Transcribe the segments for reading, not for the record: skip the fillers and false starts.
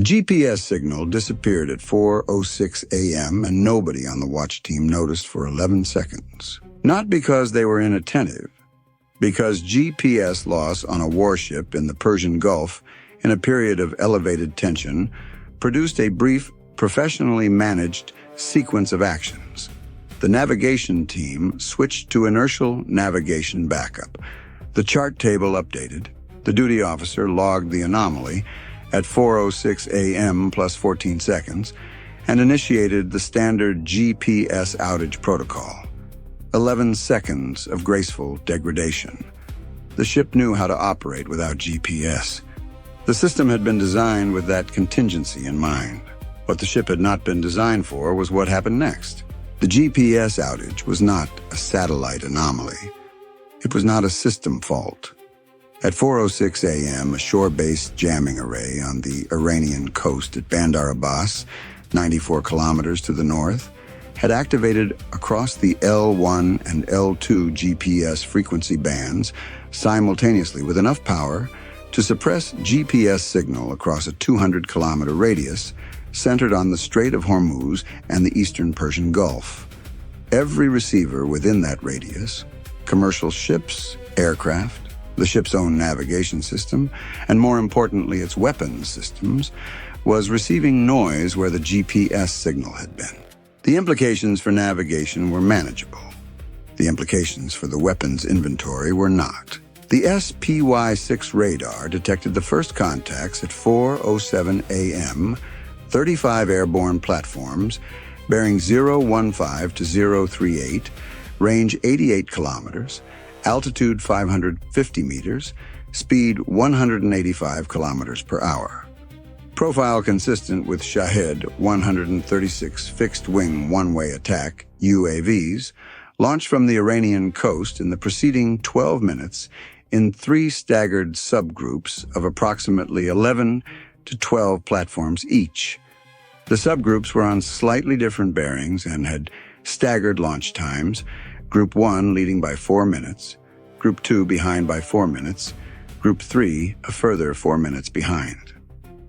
GPS signal disappeared at 4:06 a.m. and nobody on the watch team noticed for 11 seconds. Not because they were inattentive, because GPS loss on a warship in the Persian Gulf in a period of elevated tension produced a brief, professionally managed sequence of actions. The navigation team switched to inertial navigation backup. The chart table updated. The duty officer logged the anomaly at 4:06 a.m. plus 14 seconds and initiated the standard GPS outage protocol. 11 seconds of graceful degradation. The ship knew how to operate without GPS. The system had been designed with that contingency in mind. What the ship had not been designed for was what happened next. The GPS outage was not a satellite anomaly. It was not a system fault. At 4:06 a.m., a shore-based jamming array on the Iranian coast at Bandar Abbas, 94 kilometers to the north, had activated across the L1 and L2 GPS frequency bands simultaneously with enough power to suppress GPS signal across a 200-kilometer radius centered on the Strait of Hormuz and the eastern Persian Gulf. Every receiver within that radius, commercial ships, aircraft, the ship's own navigation system, and more importantly its weapons systems, was receiving noise where the GPS signal had been. The implications for navigation were manageable. The implications for the weapons inventory were not. The SPY-6 radar detected the first contacts at 4:07 a.m., 35 airborne platforms bearing 015 to 038, range 88 kilometers, altitude 550 meters, speed 185 kilometers per hour. Profile consistent with Shahed 136 fixed-wing one-way attack UAVs, launched from the Iranian coast in the preceding 12 minutes in 3 staggered subgroups of approximately 11 to 12 platforms each. The subgroups were on slightly different bearings and had staggered launch times, Group 1 leading by 4 minutes, Group 2 behind by 4 minutes, Group 3 a further 4 minutes behind.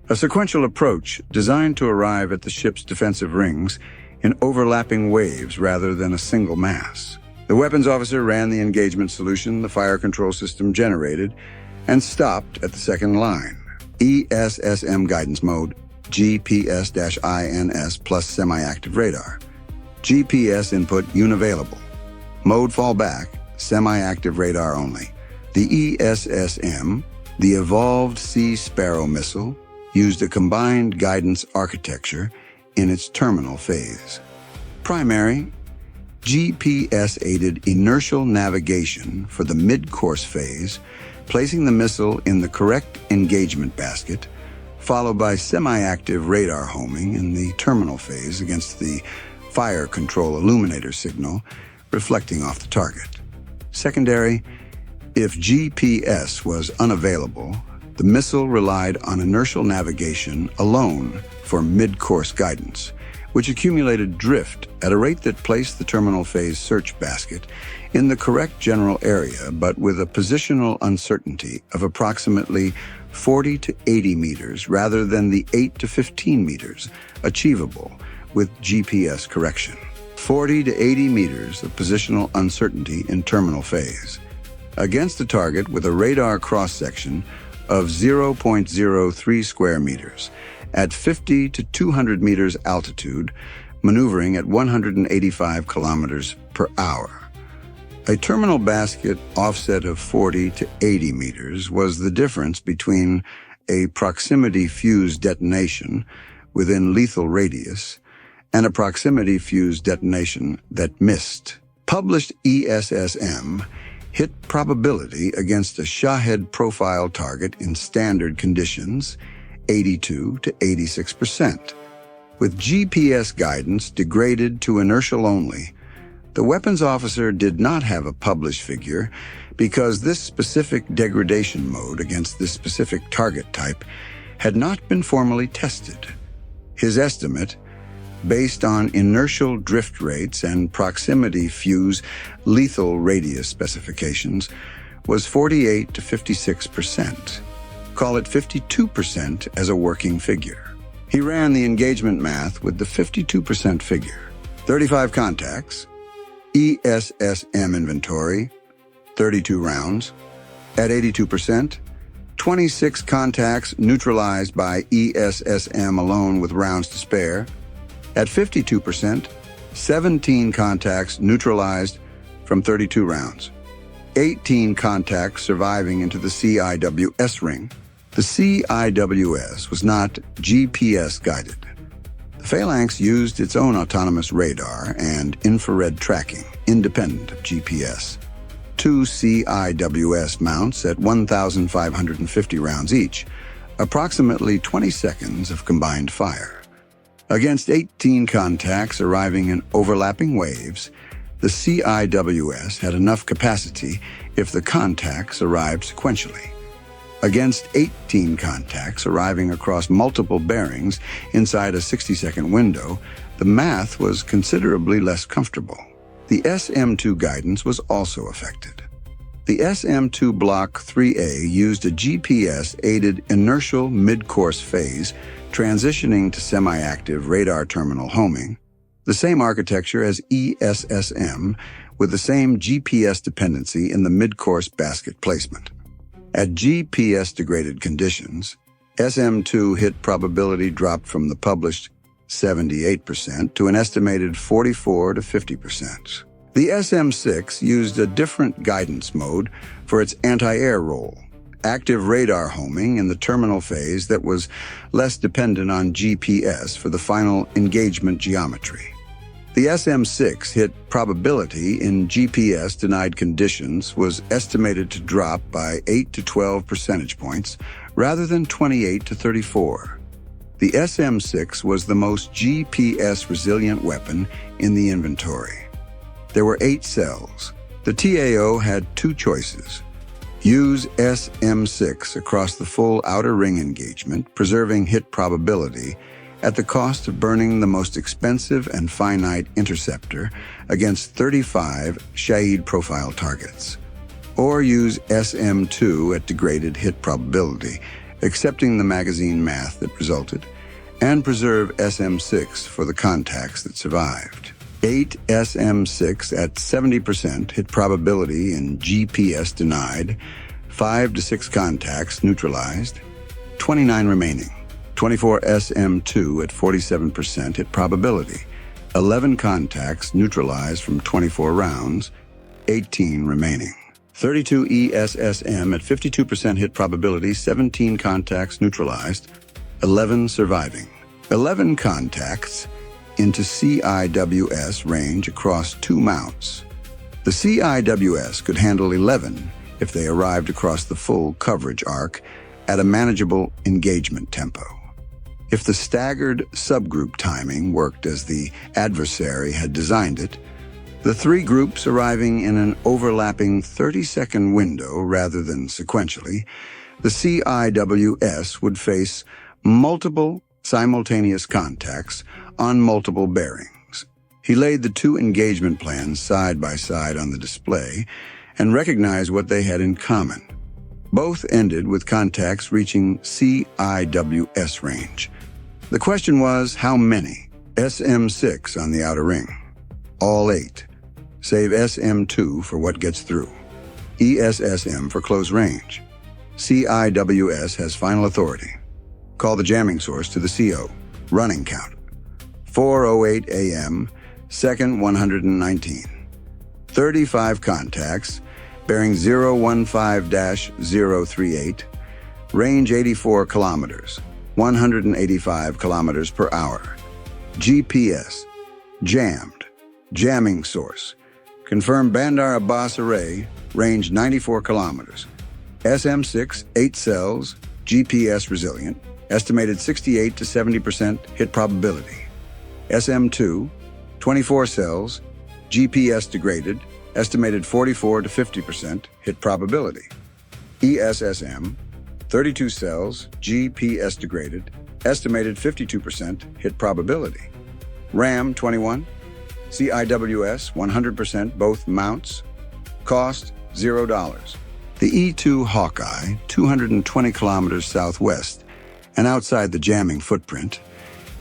A sequential approach designed to arrive at the ship's defensive rings in overlapping waves rather than a single mass. The weapons officer ran the engagement solution the fire control system generated and stopped at the second line. ESSM guidance mode, GPS-INS plus semi-active radar. GPS input unavailable. Mode fallback, semi-active radar only. The ESSM, the Evolved Sea Sparrow missile, used a combined guidance architecture in its terminal phase. Primary, GPS-aided inertial navigation for the mid-course phase, placing the missile in the correct engagement basket, followed by semi-active radar homing in the terminal phase against the fire control illuminator signal, reflecting off the target. Secondary, if GPS was unavailable, the missile relied on inertial navigation alone for mid-course guidance, which accumulated drift at a rate that placed the terminal phase search basket in the correct general area, but with a positional uncertainty of approximately 40 to 80 meters rather than the 8 to 15 meters achievable with GPS correction. 40 to 80 meters of positional uncertainty in terminal phase, against a target with a radar cross-section of 0.03 square meters at 50 to 200 meters altitude, maneuvering at 185 kilometers per hour. A terminal basket offset of 40 to 80 meters was the difference between a proximity fuse detonation within lethal radius and a proximity fuse detonation that missed. Published ESSM hit probability against a Shahed profile target in standard conditions, 82 to 86%. With GPS guidance degraded to inertial only, the weapons officer did not have a published figure because this specific degradation mode against this specific target type had not been formally tested. His estimate, based on inertial drift rates and proximity fuse lethal radius specifications, was 48 to 56%. Call it 52% as a working figure. He ran the engagement math with the 52% figure. 35 contacts, ESSM inventory, 32 rounds. At 82%, 26 contacts neutralized by ESSM alone with rounds to spare. At 52%, 17 contacts neutralized from 32 rounds. 18 contacts surviving into the CIWS ring. The CIWS was not GPS guided. The Phalanx used its own autonomous radar and infrared tracking, independent of GPS. 2 CIWS mounts at 1,550 rounds each, approximately 20 seconds of combined fire. Against 18 contacts arriving in overlapping waves, the CIWS had enough capacity if the contacts arrived sequentially. Against 18 contacts arriving across multiple bearings inside a 60-second window, the math was considerably less comfortable. The SM-2 guidance was also affected. The SM-2 Block 3A used a GPS-aided inertial mid-course phase, transitioning to semi-active radar terminal homing, the same architecture as ESSM, with the same GPS dependency in the mid-course basket placement. At GPS-degraded conditions, SM-2 hit probability dropped from the published 78% to an estimated 44 to 50%. The SM-6 used a different guidance mode for its anti-air role, active radar homing in the terminal phase that was less dependent on GPS for the final engagement geometry. The SM-6 hit probability in GPS-denied conditions was estimated to drop by 8 to 12 percentage points rather than 28 to 34. The SM-6 was the most GPS-resilient weapon in the inventory. There were 8 cells. The TAO had 2 choices. Use SM-6 across the full outer ring engagement, preserving hit probability, at the cost of burning the most expensive and finite interceptor against 35 Shahid profile targets. Or use SM-2 at degraded hit probability, accepting the magazine math that resulted, and preserve SM-6 for the contacts that survived. 8 SM-6 at 70% hit probability in GPS denied, 5 to 6 contacts neutralized, 29 remaining. 24 SM-2 at 47% hit probability, 11 contacts neutralized from 24 rounds, 18 remaining. 32 ESSM at 52% hit probability, 17 contacts neutralized, 11 surviving. 11 contacts into CIWS range across 2 mounts. The CIWS could handle 11 if they arrived across the full coverage arc at a manageable engagement tempo. If the staggered subgroup timing worked as the adversary had designed it, the 3 groups arriving in an overlapping 30-second window rather than sequentially, the CIWS would face multiple simultaneous contacts on multiple bearings. He laid the 2 engagement plans side by side on the display and recognized what they had in common. Both ended with contacts reaching CIWS range. The question was, how many? SM-6 on the outer ring. All 8. Save SM-2 for what gets through. ESSM for close range. CIWS has final authority. Call the jamming source to the CO. Running count. 4:08 a.m., second 119. 35 contacts, bearing 015-038, range 84 kilometers, 185 kilometers per hour. GPS, jammed, jamming source. Confirm Bandar Abbas array, range 94 kilometers. SM-6, 8 cells, GPS resilient, estimated 68 to 70% hit probability. SM-2, 24 cells, GPS degraded, estimated 44 to 50% hit probability. ESSM, 32 cells, GPS degraded, estimated 52% hit probability. RAM 21, CIWS 100% both mounts, cost $0. The E-2 Hawkeye, 220 kilometers southwest, and outside the jamming footprint,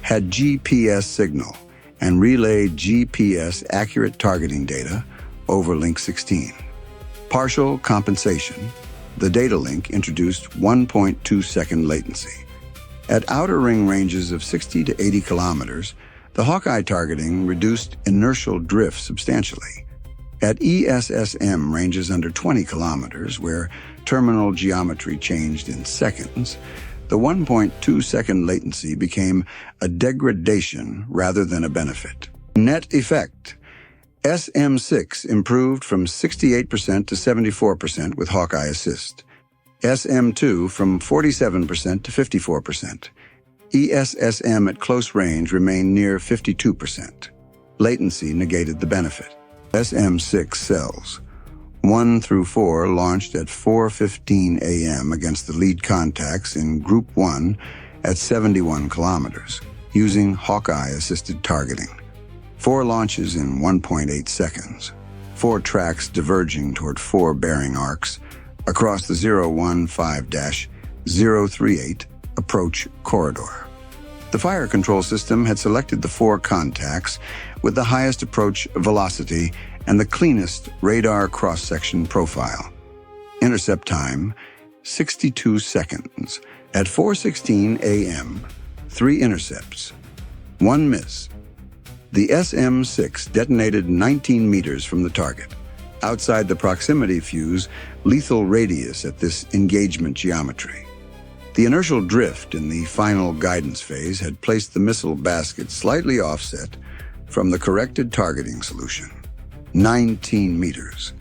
had GPS signal and relayed GPS accurate targeting data over link 16. Partial compensation, the datalink introduced 1.2-second latency. At outer ring ranges of 60 to 80 kilometers, the Hawkeye targeting reduced inertial drift substantially. At ESSM ranges under 20 kilometers, where terminal geometry changed in seconds, the 1.2-second latency became a degradation rather than a benefit. Net effect: SM6 improved from 68% to 74% with Hawkeye Assist. SM2 from 47% to 54%. ESSM at close range remained near 52%. Latency negated the benefit. SM6 cells 1 through 4 launched at 4:15 a.m. against the lead contacts in Group 1 at 71 kilometers, using Hawkeye-assisted targeting. 4 launches in 1.8 seconds. 4 tracks diverging toward 4 bearing arcs across the 015-038 approach corridor. The fire control system had selected the 4 contacts with the highest approach velocity and the cleanest radar cross-section profile. Intercept time, 62 seconds. At 4:16 a.m., 3 intercepts, 1 miss. The SM6 detonated 19 meters from the target, outside the proximity fuse lethal radius at this engagement geometry. The inertial drift in the final guidance phase had placed the missile basket slightly offset from the corrected targeting solution, 19 meters.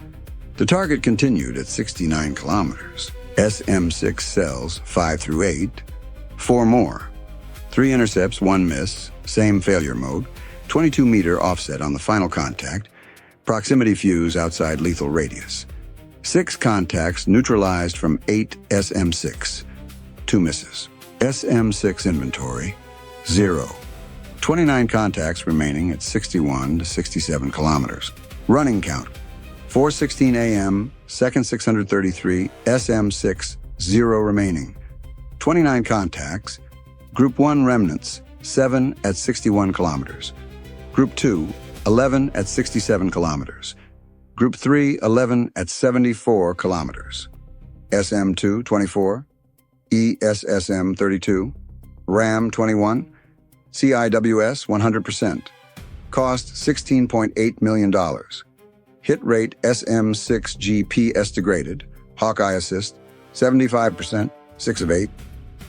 The target continued at 69 kilometers. SM6 cells 5 through 8, 4 more. 3 intercepts, 1 miss, same failure mode, 22-meter offset on the final contact, proximity fuse outside lethal radius. 6 contacts neutralized from 8 SM6, 2 misses. SM6 inventory, 0. 29 contacts remaining at 61 to 67 kilometers. Running count, 4:16 a.m., second 633, SM6, 0 remaining. 29 contacts, Group 1 remnants, 7 at 61 kilometers. Group 2, 11 at 67 kilometers. Group 3, 11 at 74 kilometers. SM2, 24. ESSM 32, RAM 21, CIWS 100%. Cost $16.8 million. Hit rate SM6 GPS degraded, Hawkeye Assist 75%, 6 of 8.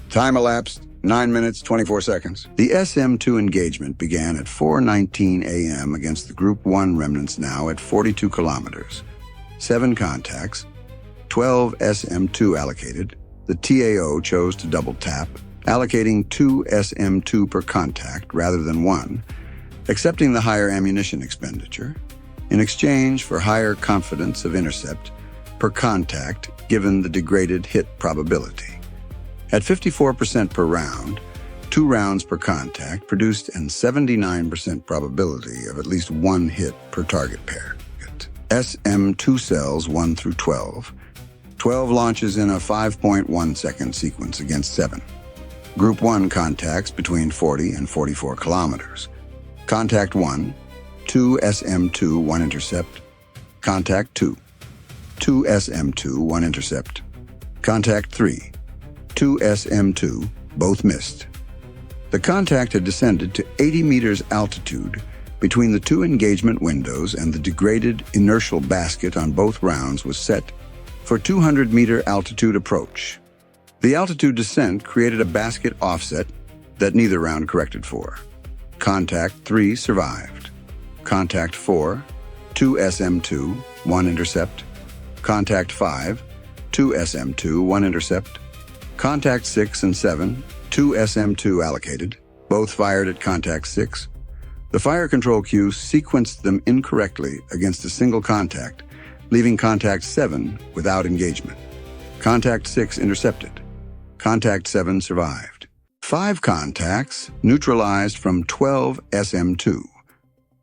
Time elapsed 9 minutes 24 seconds. The SM2 engagement began at 4:19 a.m. against the Group 1 remnants now at 42 kilometers. 7 contacts, 12 SM2 allocated. The TAO chose to double tap, allocating 2 SM2 per contact rather than 1, accepting the higher ammunition expenditure in exchange for higher confidence of intercept per contact given the degraded hit probability. At 54% per round, 2 rounds per contact produced an 79% probability of at least 1 hit per target pair. SM2 cells 1 through 12. 12 launches in a 5.1 second sequence against 7. Group 1 contacts between 40 and 44 kilometers. Contact 1, 2 SM2, 1 intercept. Contact 2, 2 SM2, 1 intercept. Contact 3, 2 SM2, both missed. The contact had descended to 80 meters altitude between the 2 engagement windows, and the degraded inertial basket on both rounds was set for 200-meter altitude approach. The altitude descent created a basket offset that neither round corrected for. Contact 3 survived. Contact 4, 2 SM2, 1 intercept. Contact 5, 2 SM2, 1 intercept. Contact 6 and 7, 2 SM2 allocated, both fired at Contact 6. The fire control queue sequenced them incorrectly against a single contact, leaving Contact 7 without engagement. Contact 6 intercepted. Contact 7 survived. 5 contacts neutralized from 12 SM2.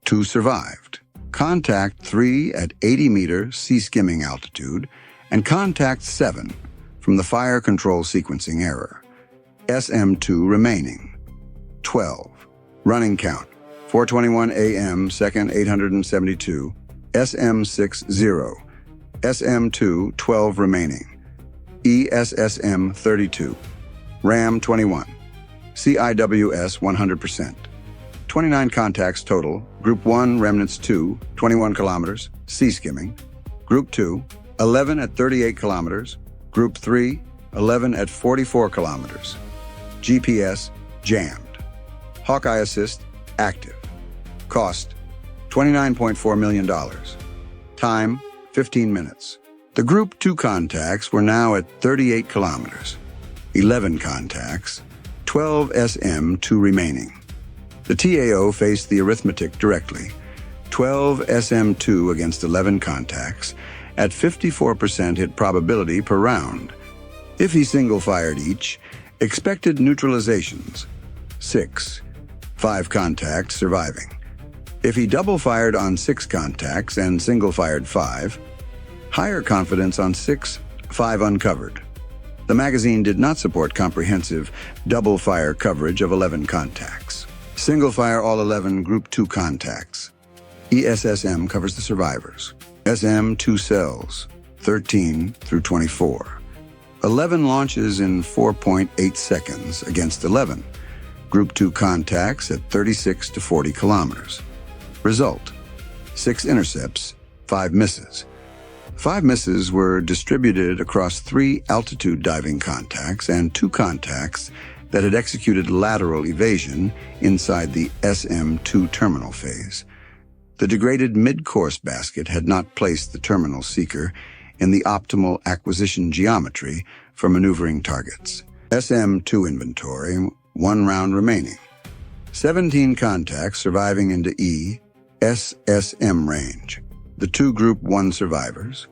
2 survived. Contact 3 at 80-meter sea-skimming altitude, and Contact 7 from the fire control sequencing error. SM2 remaining, 12. Running count, 4:21 a.m., second 872, SM60, SM2 12 remaining, ESSM 32, RAM 21, CIWS 100%. 29 contacts total, Group 1 remnants 2, 21 kilometers, sea skimming. Group 2, 11 at 38 kilometers. Group 3, 11 at 44 kilometers. GPS jammed. Hawkeye assist active. Cost $29.4 million. Time 15 minutes. The Group 2 contacts were now at 38 kilometers. 11 contacts, 12 SM2 remaining. The TAO faced the arithmetic directly. 12 SM2 against 11 contacts at 54% hit probability per round. If he single-fired each, expected neutralizations, 6. 5 contacts surviving. If he double-fired on 6 contacts and single-fired 5, higher confidence on 6, 5 uncovered. The magazine did not support comprehensive double-fire coverage of 11 contacts. Single-fire all 11 Group 2 contacts. ESSM covers the survivors. SM2 cells, 13 through 24. 11 launches in 4.8 seconds against 11. Group 2 contacts at 36 to 40 kilometers. Result, 6 intercepts, 5 misses. 5 misses were distributed across 3 altitude diving contacts and 2 contacts that had executed lateral evasion inside the SM2 terminal phase. The degraded mid-course basket had not placed the terminal seeker in the optimal acquisition geometry for maneuvering targets. SM2 inventory, 1 round remaining. 17 contacts surviving into ESSM range. The 2 Group 1 survivors,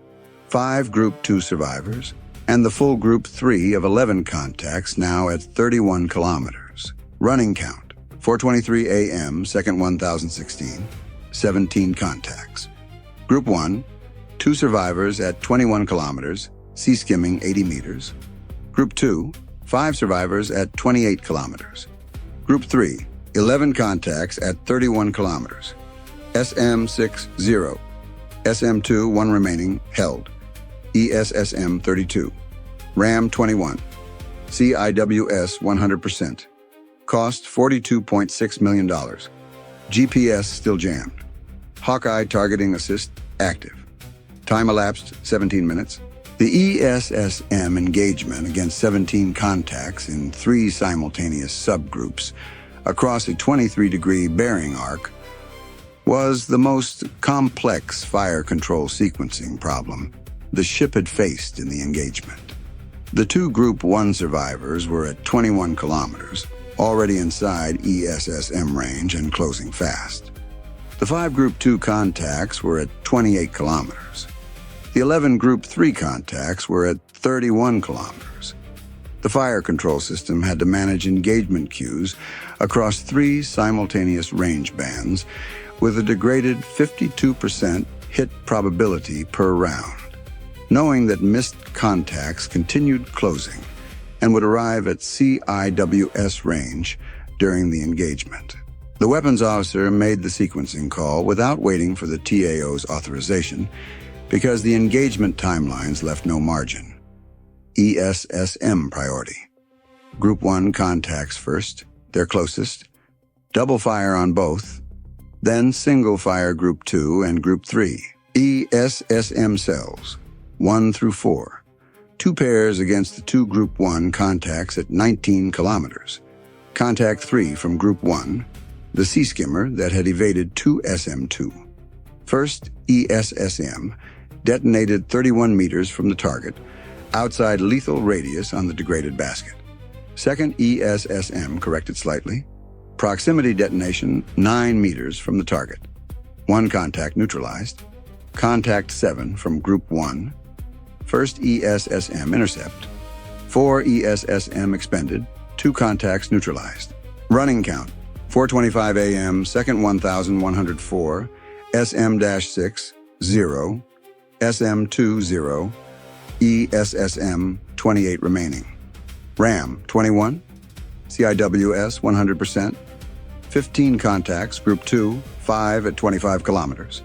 5 Group 2 survivors, and the full Group 3 of 11 contacts now at 31 kilometers. Running count, 4:23 a.m., second 1016, 17 contacts. Group 1, 2 survivors at 21 kilometers, sea skimming 80 meters. Group 2, 5 survivors at 28 kilometers. Group 3, 11 contacts at 31 kilometers. SM60, SM2, 1 remaining, held. ESSM 32, RAM 21, CIWS 100%. Cost $42.6 million. GPS still jammed. Hawkeye targeting assist active. Time elapsed 17 minutes. The ESSM engagement against 17 contacts in 3 simultaneous subgroups across a 23-degree bearing arc was the most complex fire control sequencing problem the ship had faced in the engagement. The 2 Group 1 survivors were at 21 kilometers, already inside ESSM range and closing fast. The 5 Group 2 contacts were at 28 kilometers. The 11 Group 3 contacts were at 31 kilometers. The fire control system had to manage engagement queues across 3 simultaneous range bands with a degraded 52% hit probability per round, knowing that missed contacts continued closing and would arrive at CIWS range during the engagement. The weapons officer made the sequencing call without waiting for the TAO's authorization because the engagement timelines left no margin. ESSM priority. Group 1 contacts first, their closest. Double fire on both. Then single fire Group 2 and Group 3. ESSM cells, 1 through 4. 2 pairs against the 2 Group 1 contacts at 19 kilometers. Contact 3 from Group 1, the sea skimmer that had evaded 2 SM2. First ESSM detonated 31 meters from the target, outside lethal radius on the degraded basket. Second ESSM corrected slightly. Proximity detonation 9 meters from the target. 1 contact neutralized. Contact 7 from Group 1. First ESSM intercept. 4 ESSM expended. 2 contacts neutralized. Running count, 4:25 a.m., second 1104, SM-6, 0, SM2, 0, ESSM, 28 remaining. RAM, 21, CIWS 100%. 15 contacts, Group 2, 5 at 25 kilometers.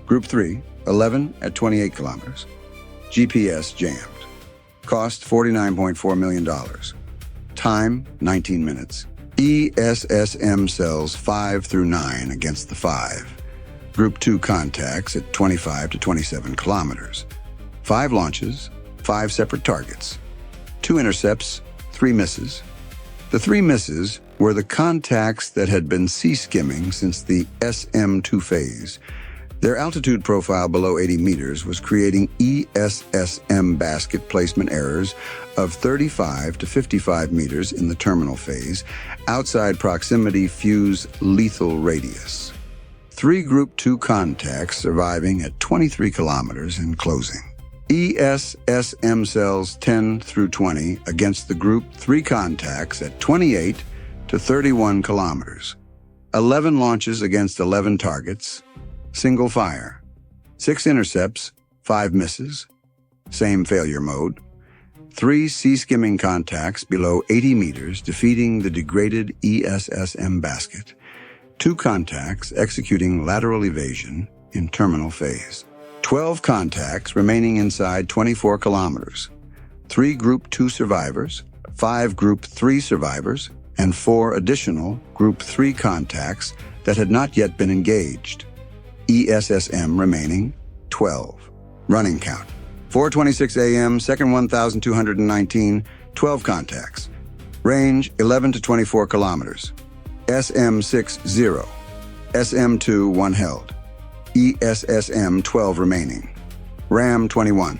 Group 3, 11 at 28 kilometers. GPS jammed. Cost $49.4 million. Time, 19 minutes. ESSM cells 5 through 9 against the 5. Group 2 contacts at 25 to 27 kilometers. 5 launches, 5 separate targets. 2 intercepts, 3 misses. The 3 misses were the contacts that had been sea-skimming since the SM2 phase. Their altitude profile below 80 meters was creating ESSM basket placement errors of 35 to 55 meters in the terminal phase, outside proximity fuse lethal radius. 3 Group 2 contacts surviving at 23 kilometers and closing. ESSM cells 10 through 20 against the Group 3 contacts at 28 to 31 kilometers. 11 launches against 11 targets. Single fire. 6 intercepts, 5 misses. Same failure mode. 3 sea-skimming contacts below 80 meters defeating the degraded ESSM basket. 2 contacts executing lateral evasion in terminal phase. 12 contacts remaining inside 24 kilometers. 3 Group 2 survivors, 5 Group 3 survivors, and 4 additional Group 3 contacts that had not yet been engaged. ESSM remaining 12. Running count. 4:26 a.m., second 1,219, 12 contacts. Range 11 to 24 kilometers. SM6 0. SM2 1 held. ESSM 12 remaining. RAM 21.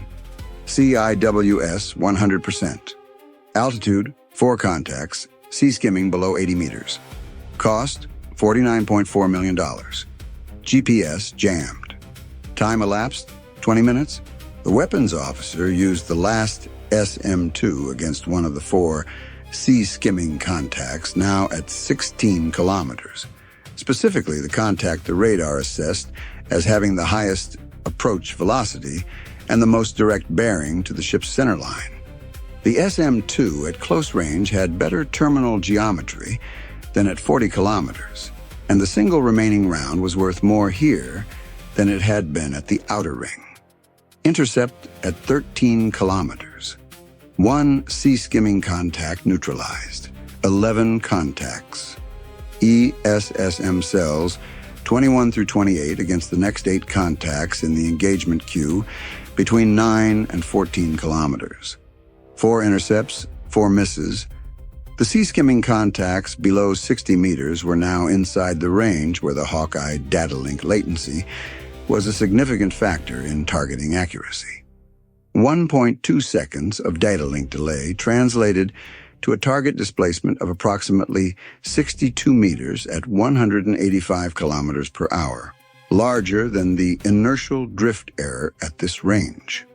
CIWS 100%. Altitude 4 contacts. Sea skimming below 80 meters. Cost $49.4 million. GPS jammed. Time elapsed 20 minutes. The weapons officer used the last SM2 against one of the 4 sea-skimming contacts, now at 16 kilometers. Specifically, the contact the radar assessed as having the highest approach velocity and the most direct bearing to the ship's centerline. The SM2 at close range had better terminal geometry than at 40 kilometers, and the single remaining round was worth more here than it had been at the outer ring. Intercept at 13 kilometers. 1 sea-skimming contact neutralized. 11 contacts. ESSM cells 21 through 28 against the next 8 contacts in the engagement queue between 9 and 14 kilometers. 4 intercepts, 4 misses. The sea-skimming contacts below 60 meters were now inside the range where the Hawkeye datalink latency was a significant factor in targeting accuracy. 1.2 seconds of datalink delay translated to a target displacement of approximately 62 meters at 185 kilometers per hour, larger than the inertial drift error at this range.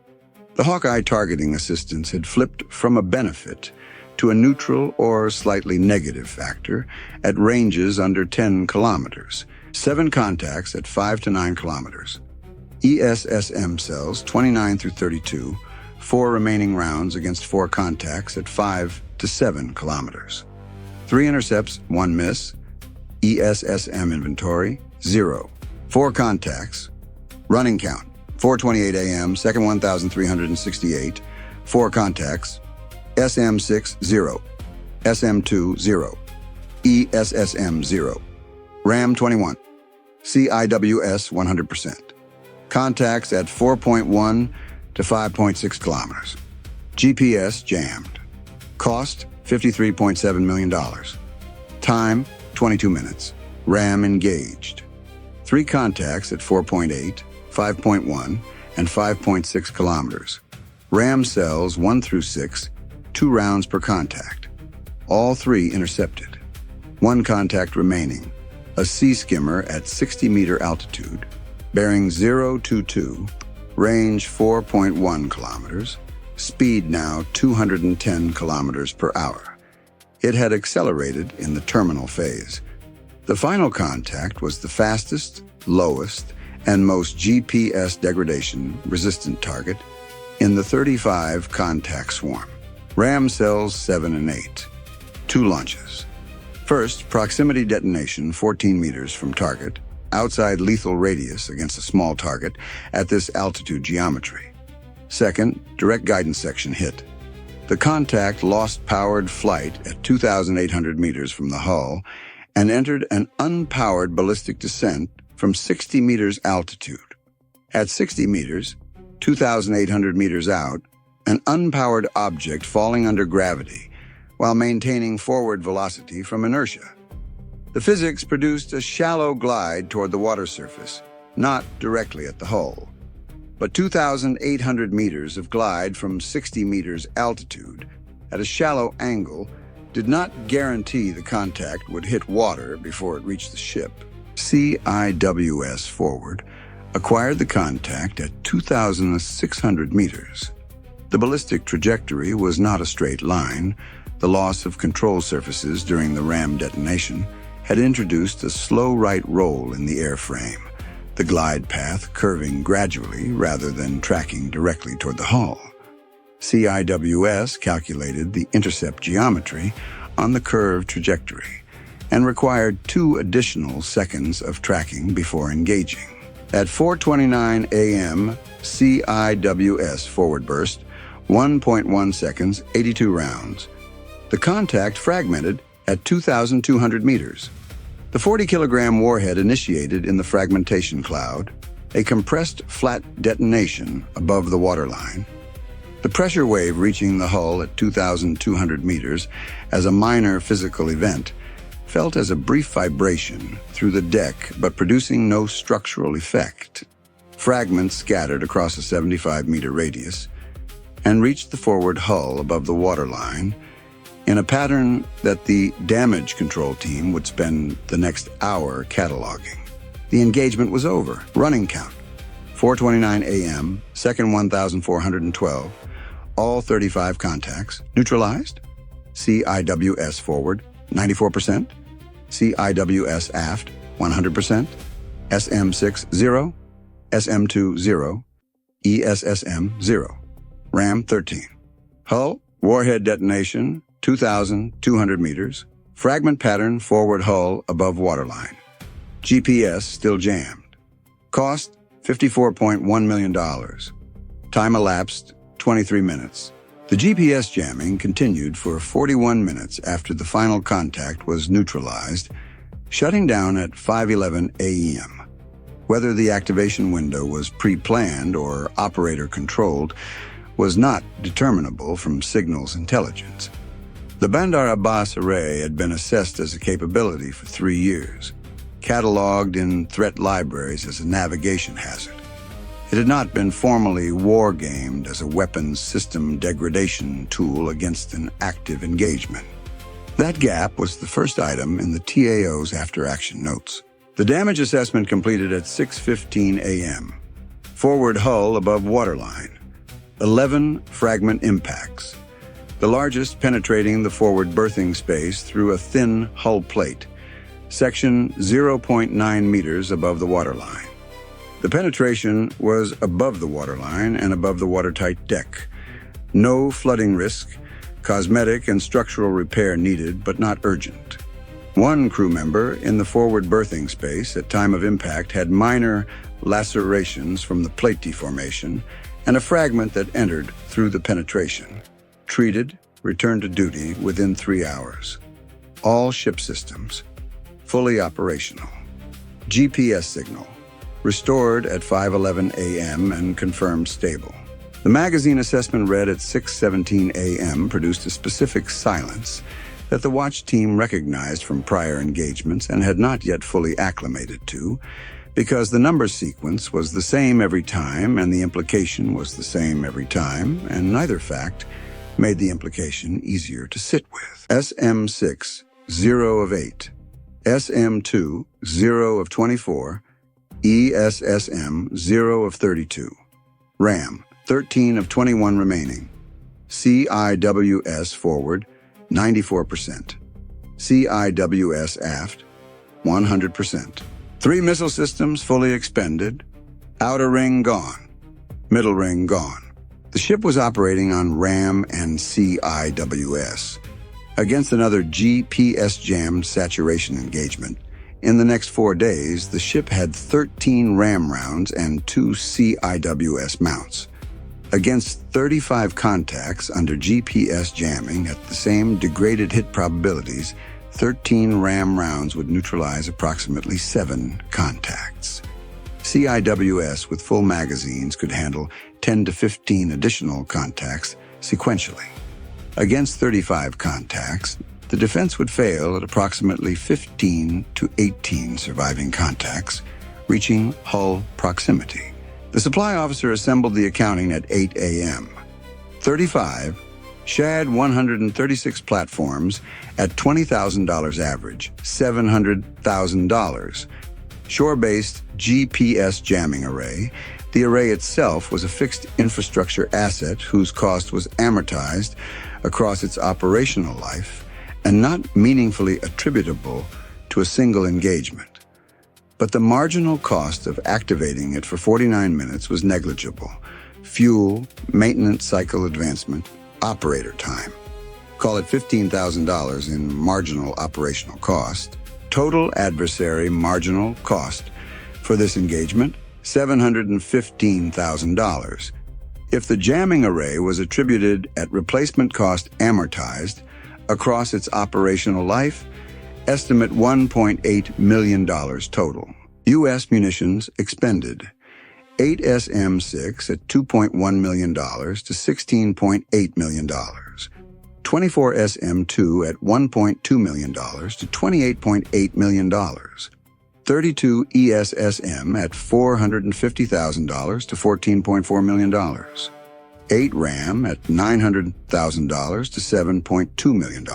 The Hawkeye targeting assistance had flipped from a benefit to a neutral or slightly negative factor at ranges under 10 kilometers. 7 contacts at 5 to 9 kilometers. ESSM cells 29 through 32, 4 remaining rounds against 4 contacts at 5 to 7 kilometers. 3 intercepts, 1 miss. ESSM inventory 0. 4 contacts. Running count 4:28 a.m., second 1,368, 4 contacts. SM6 0. SM2 0. ESSM 0. RAM 21. CIWS 100%. Contacts at 4.1 to 5.6 kilometers. GPS jammed. Cost $53.7 million. Time 22 minutes. RAM engaged. 3 contacts at 4.8, 5.1, and 5.6 kilometers. RAM cells 1 through 6, 2 rounds per contact. All 3 intercepted. 1 contact remaining. A sea skimmer at 60-meter altitude, bearing 022, range 4.1 kilometers, speed now 210 kilometers per hour. It had accelerated in the terminal phase. The final contact was the fastest, lowest, and most GPS degradation-resistant target in the 35 contact swarm. RAM cells 7 and 8. 2 launches. First, proximity detonation 14 meters from target, outside lethal radius against a small target at this altitude geometry. Second, direct guidance section hit. The contact lost powered flight at 2,800 meters from the hull and entered an unpowered ballistic descent from 60 meters altitude. At 60 meters, 2,800 meters out, an unpowered object falling under gravity while maintaining forward velocity from inertia. The physics produced a shallow glide toward the water surface, not directly at the hull. But 2,800 meters of glide from 60 meters altitude at a shallow angle did not guarantee the contact would hit water before it reached the ship. CIWS forward acquired the contact at 2,600 meters. The ballistic trajectory was not a straight line. The loss of control surfaces during the ram detonation had introduced a slow right roll in the airframe, the glide path curving gradually rather than tracking directly toward the hull. CIWS calculated the intercept geometry on the curved trajectory and required 2 additional seconds of tracking before engaging. At 4:29 a.m., CIWS forward burst, 1.1 seconds, 82 rounds. The contact fragmented at 2,200 meters. The 40-kilogram warhead initiated in the fragmentation cloud, a compressed flat detonation above the waterline. The pressure wave reaching the hull at 2,200 meters as a minor physical event felt as a brief vibration through the deck but producing no structural effect. Fragments scattered across a 75-meter radius and reached the forward hull above the waterline in a pattern that the damage control team would spend the next hour cataloging. The engagement was over. Running count: 4:29 a.m., second 1,412, all 35 contacts. Neutralized: CIWS forward, 94%, CIWS aft, 100%, SM6, 0, SM2, 0, ESSM, 0, RAM, 13. Hull, warhead detonation, 2,200 meters, fragment pattern forward hull above waterline. GPS still jammed. Cost, $54.1 million. Time elapsed, 23 minutes. The GPS jamming continued for 41 minutes after the final contact was neutralized, shutting down at 5:11 a.m. Whether the activation window was pre-planned or operator-controlled was not determinable from signals intelligence. The Bandar Abbas array had been assessed as a capability for 3 years, cataloged in threat libraries as a navigation hazard. It had not been formally war-gamed as a weapons system degradation tool against an active engagement. That gap was the first item in the TAO's after-action notes. The damage assessment completed at 6:15 a.m. Forward hull above waterline. 11 fragment impacts, the largest penetrating the forward berthing space through a thin hull plate, section 0.9 meters above the waterline. The penetration was above the waterline and above the watertight deck. No flooding risk, cosmetic and structural repair needed but not urgent. One crew member in the forward berthing space at time of impact had minor lacerations from the plate deformation and a fragment that entered through the penetration. Treated, returned to duty within 3 hours. All ship systems fully operational. GPS signal restored at 5:11 a.m. and confirmed stable. The magazine assessment read at 6:17 a.m. produced a specific silence that the watch team recognized from prior engagements and had not yet fully acclimated to, because the number sequence was the same every time and the implication was the same every time, and neither fact made the implication easier to sit with. SM6, 0 of 8. SM2, 0 of 24. ESSM, 0 of 32. RAM, 13 of 21 remaining. CIWS forward, 94%. CIWS aft, 100%. 3 missile systems fully expended. Outer ring gone. Middle ring gone. The ship was operating on RAM and CIWS. Against another GPS-jammed saturation engagement, in the next 4 days, the ship had 13 ram rounds and 2 CIWS mounts. Against 35 contacts under GPS jamming at the same degraded hit probabilities, 13 ram rounds would neutralize approximately 7 contacts. CIWS with full magazines could handle 10 to 15 additional contacts sequentially. Against 35 contacts, the defense would fail at approximately 15 to 18 surviving contacts, reaching hull proximity. The supply officer assembled the accounting at 8 a.m. 35 Shad 136 platforms at $20,000 average, $700,000. Shore-based GPS jamming array. The array itself was a fixed infrastructure asset whose cost was amortized across its operational life and not meaningfully attributable to a single engagement. But the marginal cost of activating it for 49 minutes was negligible. Fuel, maintenance cycle advancement, operator time. Call it $15,000 in marginal operational cost. Total adversary marginal cost for this engagement, $715,000. If the jamming array was attributed at replacement cost amortized across its operational life, estimate $1.8 million total. U.S. munitions expended. 8SM-6 at $2.1 million to $16.8 million. 24 SM-2 at $1.2 million to $28.8 million. 32 ESSM at $450,000 to $14.4 million. 8 RAM at $900,000 to $7.2 million.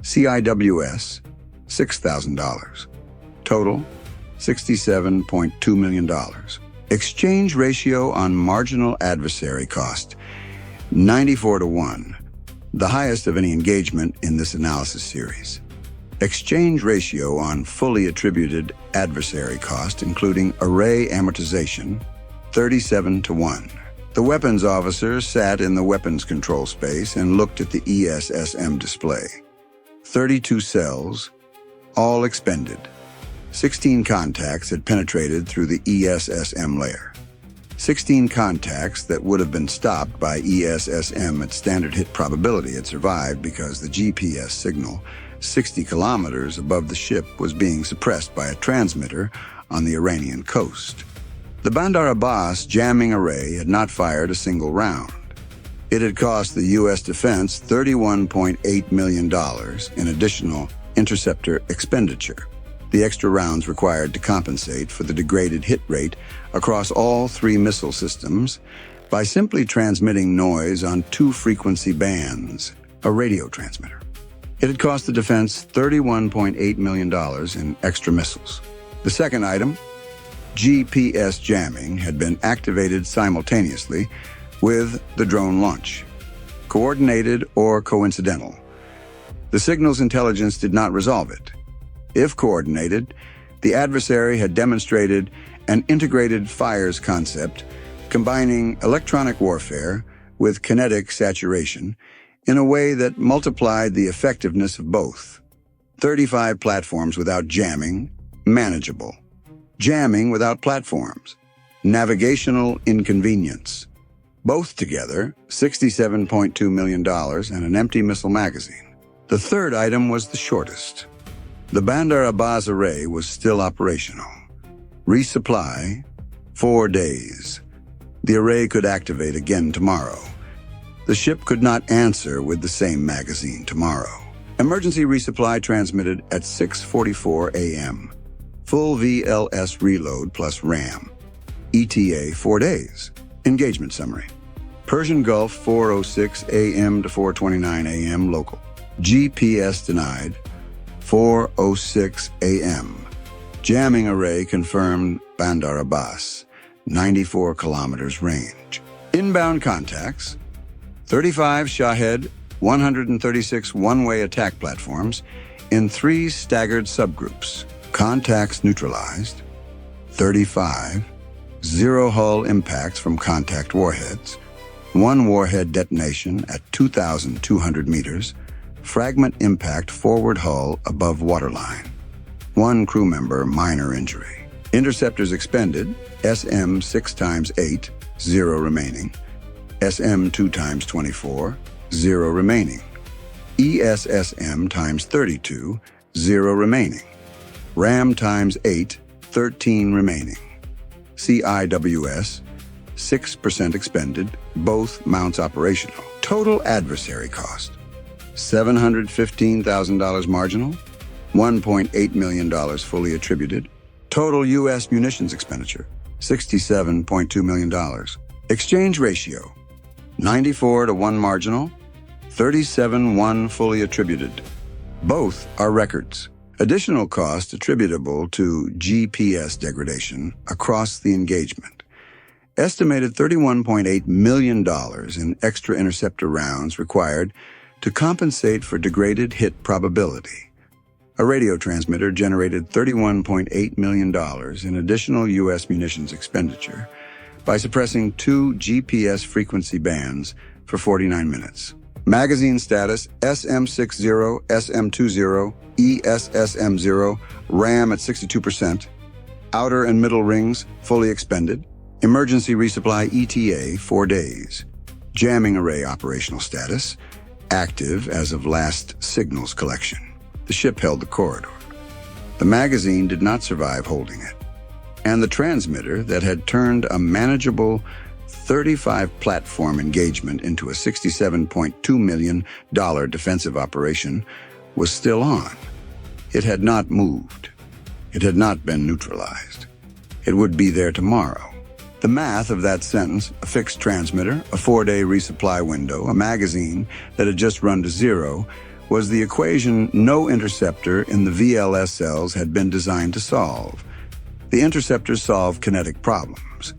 CIWS, $6,000. Total, $67.2 million. Exchange ratio on marginal adversary cost, 94 to 1, the highest of any engagement in this analysis series. Exchange ratio on fully attributed adversary cost, including array amortization, 37 to 1. The weapons officer sat in the weapons control space and looked at the ESSM display. 32 cells, all expended. 16 contacts had penetrated through the ESSM layer. 16 contacts that would have been stopped by ESSM at standard hit probability had survived because the GPS signal 60 kilometers above the ship was being suppressed by a transmitter on the Iranian coast. The Bandar Abbas jamming array had not fired a single round. It had cost the U.S. defense $31.8 million in additional interceptor expenditure, the extra rounds required to compensate for the degraded hit rate across all 3 missile systems by simply transmitting noise on 2 frequency bands, a radio transmitter. It had cost the defense $31.8 million in extra missiles. The second item, GPS jamming, had been activated simultaneously with the drone launch, coordinated or coincidental. The signal's intelligence did not resolve it. If coordinated, the adversary had demonstrated an integrated fires concept combining electronic warfare with kinetic saturation in a way that multiplied the effectiveness of both. 35 platforms without jamming, manageable. Jamming without platforms, navigational inconvenience. Both together, $67.2 million and an empty missile magazine. The third item was the shortest. The Bandar Abbas array was still operational. Resupply, 4 days. The array could activate again tomorrow. The ship could not answer with the same magazine tomorrow. Emergency resupply transmitted at 6:44 a.m. Full VLS reload plus RAM. ETA 4 days. Engagement summary. Persian Gulf 4:06 a.m. to 4:29 a.m. local. GPS denied 4:06 a.m. Jamming array confirmed Bandar Abbas, 94 kilometers range. Inbound contacts, 35 Shahed 136 one-way attack platforms in 3 staggered subgroups. Contacts neutralized, 35, 0 hull impacts from contact warheads, 1 warhead detonation at 2,200 meters, fragment impact forward hull above waterline. 1 crew member minor injury. Interceptors expended, SM 6 times 8, 0 remaining. SM 2 times 24, 0 remaining. ESSM times 32, 0 remaining. RAM times 8, 13 remaining. CIWS, 6% expended, both mounts operational. Total adversary cost, $715,000 marginal, $1.8 million fully attributed. Total U.S. munitions expenditure, $67.2 million. Exchange ratio, 94 to 1 marginal, 37-1 fully attributed. Both are records. Additional cost attributable to GPS degradation across the engagement. Estimated $31.8 million in extra interceptor rounds required to compensate for degraded hit probability. A radio transmitter generated $31.8 million in additional U.S. munitions expenditure by suppressing 2 GPS frequency bands for 49 minutes. Magazine status, SM60, SM20, ESSM0, RAM at 62%, outer and middle rings fully expended, emergency resupply ETA 4 days, jamming array operational status, active as of last signals collection. The ship held the corridor. The magazine did not survive holding it, and the transmitter that had turned a manageable 35-platform engagement into a $67.2 million defensive operation was still on. It had not moved. It had not been neutralized. It would be there tomorrow. The math of that sentence, a fixed transmitter, a 4-day resupply window, a magazine that had just run to 0, was the equation no interceptor in the VLS cells had been designed to solve. The interceptors solved kinetic problems.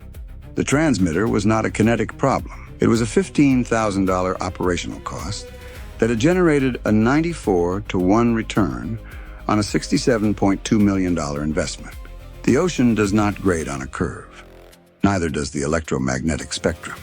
The transmitter was not a kinetic problem. It was a $15,000 operational cost that had generated a 94 to 1 return on a $67.2 million investment. The ocean does not grade on a curve. Neither does the electromagnetic spectrum.